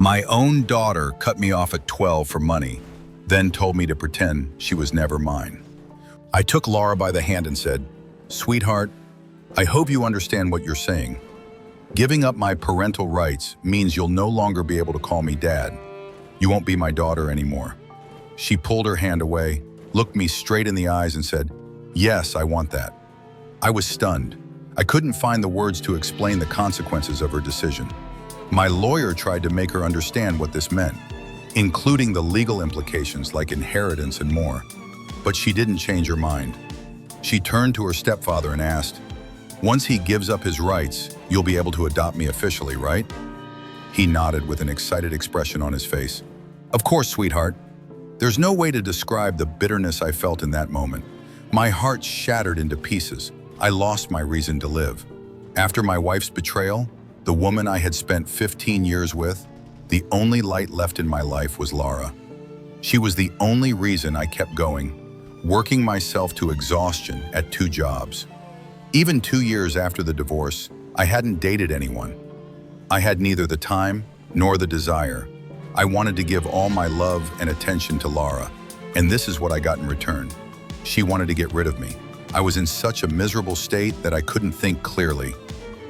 My own daughter cut me off at 12 for money, then told me to pretend she was never mine. I took Laura by the hand and said, "Sweetheart, I hope you understand what you're saying. Giving up my parental rights means you'll no longer be able to call me dad. You won't be my daughter anymore." She pulled her hand away, looked me straight in the eyes and said, "Yes, I want that." I was stunned. I couldn't find the words to explain the consequences of her decision. My lawyer tried to make her understand what this meant, including the legal implications like inheritance and more. But she didn't change her mind. She turned to her stepfather and asked, "Once he gives up his rights, you'll be able to adopt me officially, right?" He nodded with an excited expression on his face. "Of course, sweetheart." There's no way to describe the bitterness I felt in that moment. My heart shattered into pieces. I lost my reason to live. After my wife's betrayal, the woman I had spent 15 years with, the only light left in my life was Laura. She was the only reason I kept going, working myself to exhaustion at 2 jobs. Even 2 years after the divorce, I hadn't dated anyone. I had neither the time nor the desire. I wanted to give all my love and attention to Laura, and this is what I got in return. She wanted to get rid of me. I was in such a miserable state that I couldn't think clearly.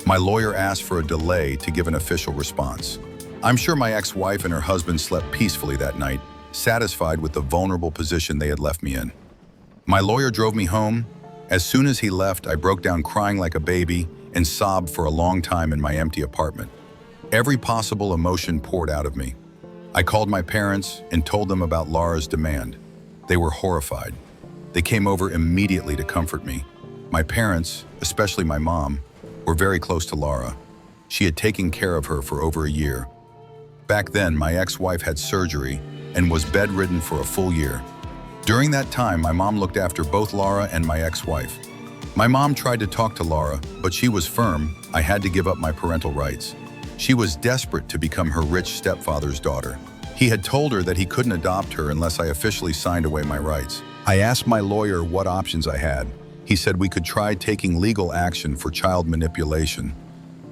My lawyer asked for a delay to give an official response. I'm sure my ex-wife and her husband slept peacefully that night, satisfied with the vulnerable position they had left me in. My lawyer drove me home. As soon as he left, I broke down crying like a baby and sobbed for a long time in my empty apartment. Every possible emotion poured out of me. I called my parents and told them about Laura's demand. They were horrified. They came over immediately to comfort me. My parents, especially my mom, were very close to Laura. She had taken care of her for over a year. Back then, my ex-wife had surgery and was bedridden for a full year. During that time, my mom looked after both Laura and my ex-wife. My mom tried to talk to Laura, but she was firm. I had to give up my parental rights. She was desperate to become her rich stepfather's daughter. He had told her that he couldn't adopt her unless I officially signed away my rights. I asked my lawyer what options I had. He said we could try taking legal action for child manipulation.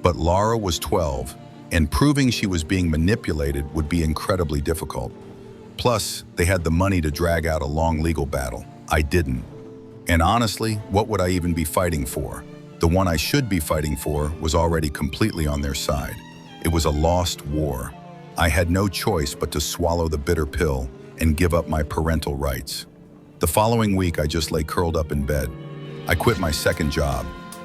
But Laura was 12, and proving she was being manipulated would be incredibly difficult. Plus, they had the money to drag out a long legal battle. I didn't. And honestly, what would I even be fighting for? The one I should be fighting for was already completely on their side. It was a lost war. I had no choice but to swallow the bitter pill and give up my parental rights. The following week, I just lay curled up in bed. I quit my second job.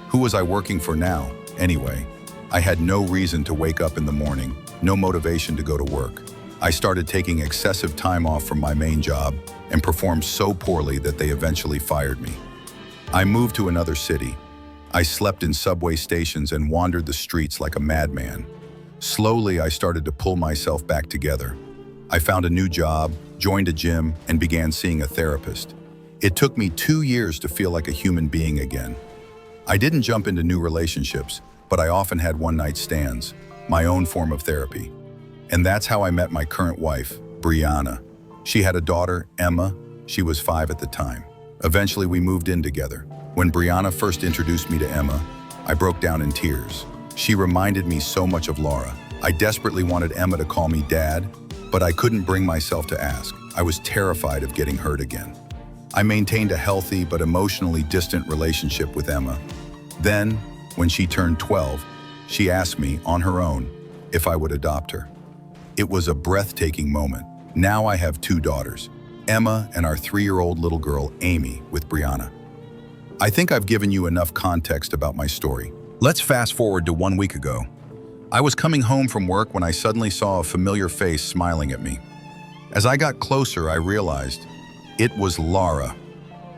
Who was I working for now, anyway? I had no reason to wake up in the morning, no motivation to go to work. I started taking excessive time off from my main job and performed so poorly that they eventually fired me. I moved to another city. I slept in subway stations and wandered the streets like a madman. Slowly, I started to pull myself back together. I found a new job, joined a gym, and began seeing a therapist. It took me 2 years to feel like a human being again. I didn't jump into new relationships, but I often had one-night stands, my own form of therapy. And that's how I met my current wife, Brianna. She had a daughter, Emma. She was 5 at the time. Eventually, we moved in together. When Brianna first introduced me to Emma, I broke down in tears. She reminded me so much of Laura. I desperately wanted Emma to call me Dad, but I couldn't bring myself to ask. I was terrified of getting hurt again. I maintained a healthy but emotionally distant relationship with Emma. Then, when she turned 12, she asked me, on her own, if I would adopt her. It was a breathtaking moment. Now I have 2 daughters, Emma and our 3-year-old little girl, Amy, with Brianna. I think I've given you enough context about my story. Let's fast forward to 1 week ago. I was coming home from work when I suddenly saw a familiar face smiling at me. As I got closer, I realized it was Laura.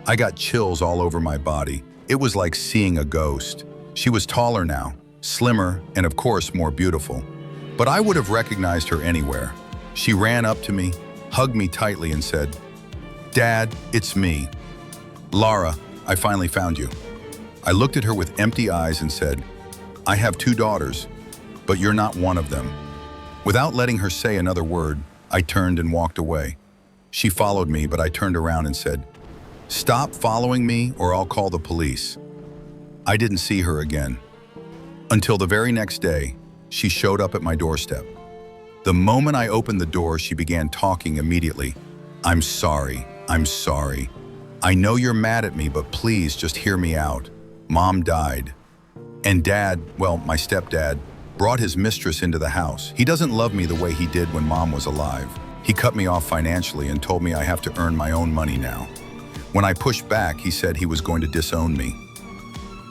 I got chills all over my body. It was like seeing a ghost. She was taller now, slimmer, and of course more beautiful. But I would have recognized her anywhere. She ran up to me, hugged me tightly and said, "Dad, it's me. Laura, I finally found you." I looked at her with empty eyes and said, "I have 2 daughters, but you're not one of them." Without letting her say another word, I turned and walked away. She followed me, but I turned around and said, "Stop following me or I'll call the police." I didn't see her again. Until the very next day, she showed up at my doorstep. The moment I opened the door, she began talking immediately. I'm sorry. I'm sorry. I know you're mad at me, but please just hear me out. Mom died. And Dad, well, my stepdad, brought his mistress into the house. He doesn't love me the way he did when Mom was alive. He cut me off financially and told me I have to earn my own money now. When I pushed back, he said he was going to disown me.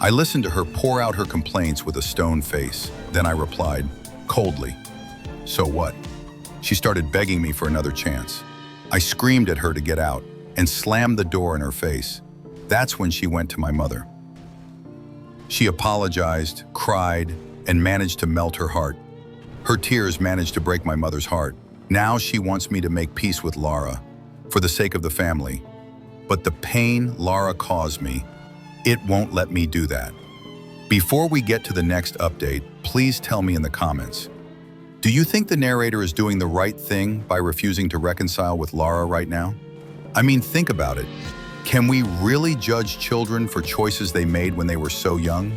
I listened to her pour out her complaints with a stone face. Then I replied, coldly, so what? She started begging me for another chance. I screamed at her to get out and slammed the door in her face. That's when she went to my mother. She apologized, cried, and managed to melt her heart. Her tears managed to break my mother's heart. Now she wants me to make peace with Lara, for the sake of the family. But the pain Lara caused me, it won't let me do that. Before we get to the next update, please tell me in the comments, do you think the narrator is doing the right thing by refusing to reconcile with Lara right now? I mean, think about it. Can we really judge children for choices they made when they were so young?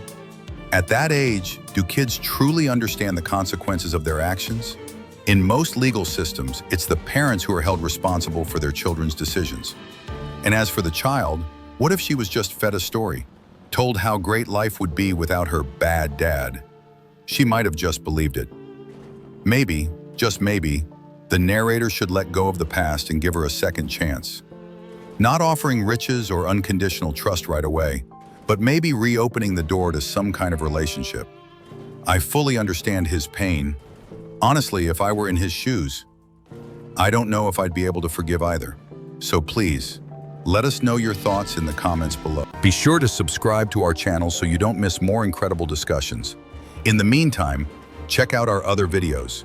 At that age, do kids truly understand the consequences of their actions? In most legal systems, it's the parents who are held responsible for their children's decisions. And as for the child, what if she was just fed a story, told how great life would be without her bad dad? She might have just believed it. Maybe, just maybe, the narrator should let go of the past and give her a second chance. Not offering riches or unconditional trust right away, but maybe reopening the door to some kind of relationship. I fully understand his pain. Honestly, if I were in his shoes, I don't know if I'd be able to forgive either. So please, let us know your thoughts in the comments below. Be sure to subscribe to our channel so you don't miss more incredible discussions. In the meantime, check out our other videos.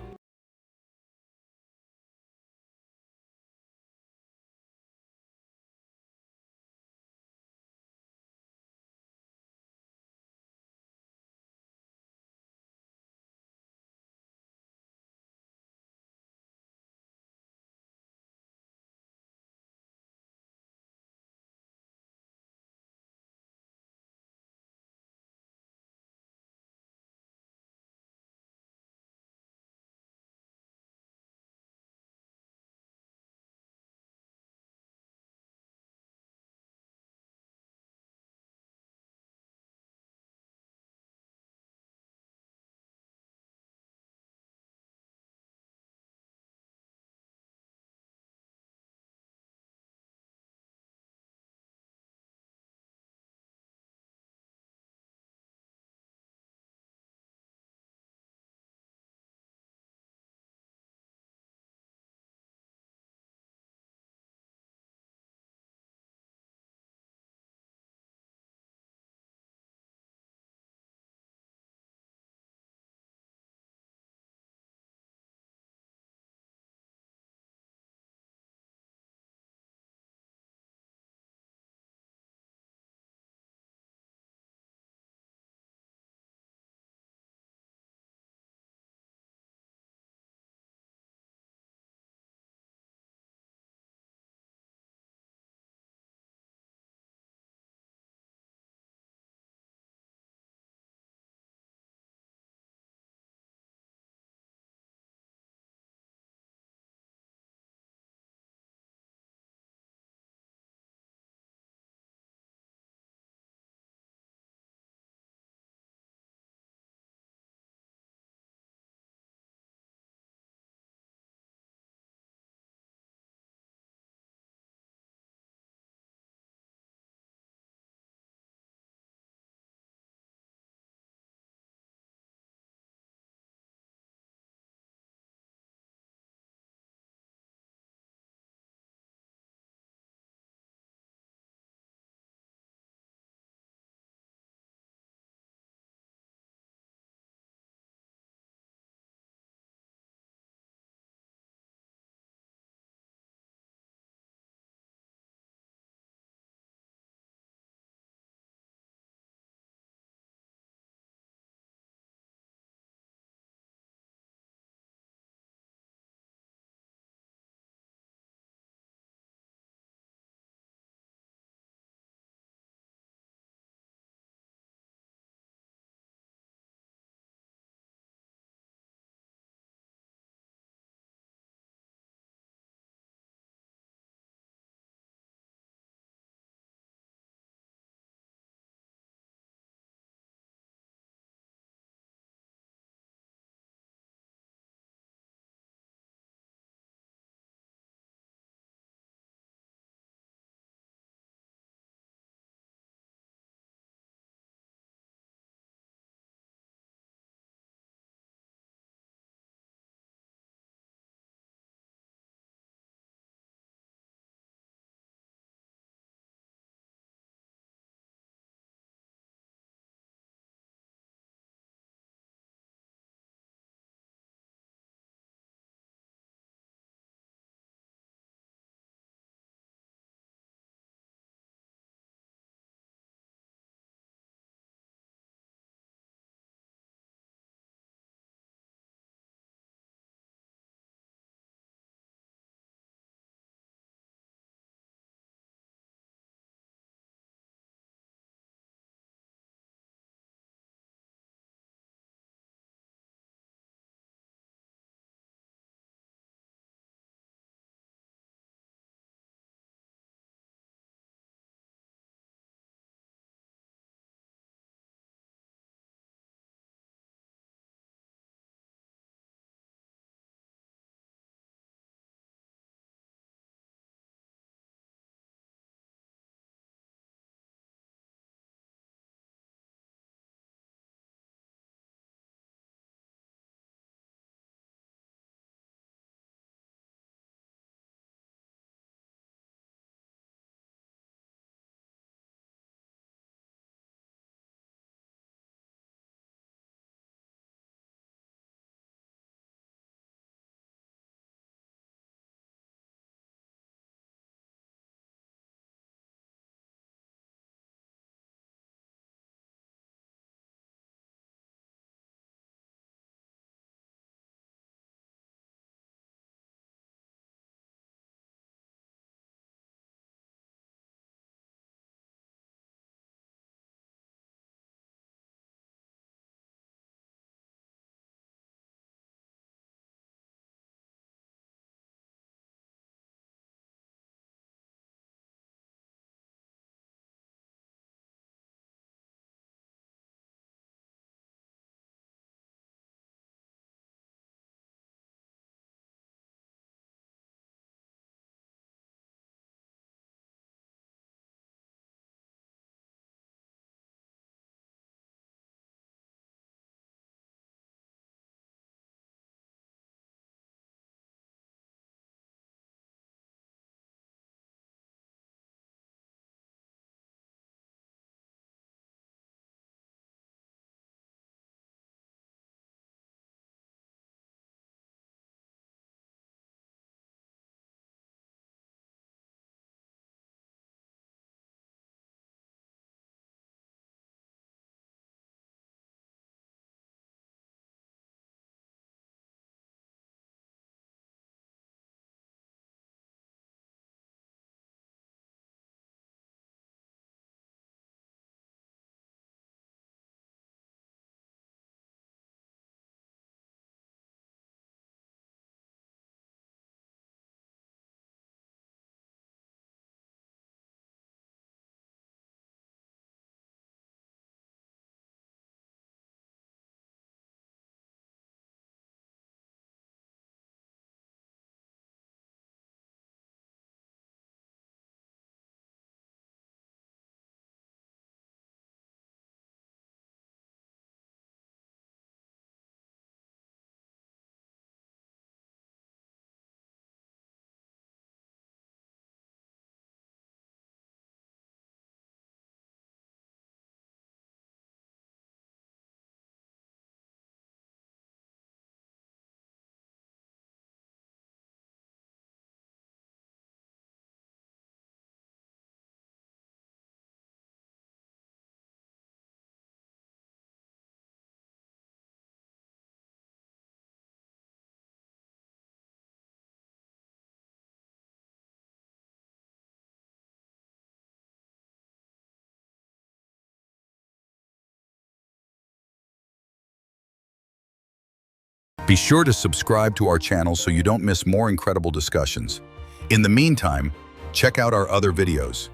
Be sure to subscribe to our channel so you don't miss more incredible discussions. In the meantime, check out our other videos.